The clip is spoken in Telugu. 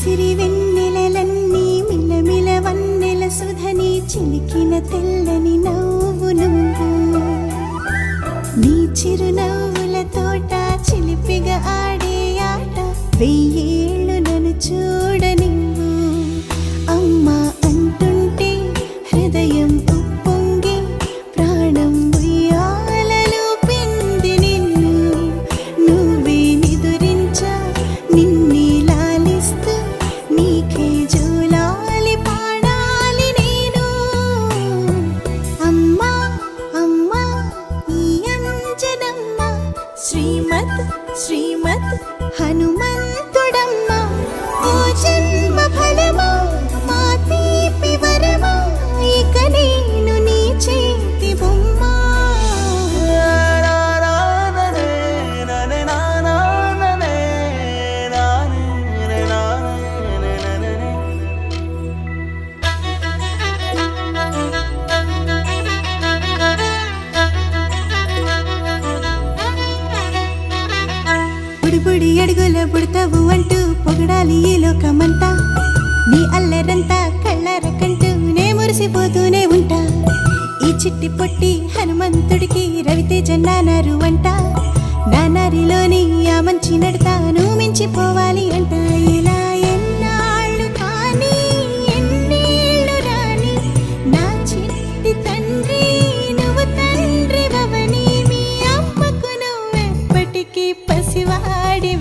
సిరి వెన్నెలలన్నీ మిలమిల వన్నెల సుధని చిలికిన తెల్లని నవ్వు నువ్వు నీ చిరునవ్వుల తోట చిలిపిగా ఆడే ఆట వెయ్యేళ్ళు నన్ను చూడనివ్వు అమ్మా అంటుంటే హృదయం ఉప్పొంగి ప్రాణం ఉయ్యాలలో పిండి నిన్ను నువ్వే నిదురించా నిన్నే లాలిస్తూ నీకే జోలాలి పాడాలి నేను అమ్మా అమ్మా ఈ అంజనమ్మ శ్రీమత్ శ్రీమత్ హనుమంతుడమ్మ ఓ జన్మ ఫలమా మా తీపి వరమా ఇక నేను నీ చేతి బొమ్మ బుడి అడుగుల బుడతావు అంటూ పొగడాలి ఈ లోకమంతా నీ అల్లరంతా కళ్ళారకంటూ నే మురిసిపోతూనే ఉంటా ఈ చిట్టి పొట్టి హనుమంతుడికి రవితేజ నానారు అంట నానారిలోని ఆ మంచి నడతాను మించిపోవాలి అంట ఇలా ఎన్నాళ్ళు కానీ ఎన్నేళ్ళు రాని నా చిట్టి తండ్రి నువ్వు తండ్రి భవని మీ అమ్మకు నువ్వెప్పటికీ పసివాడి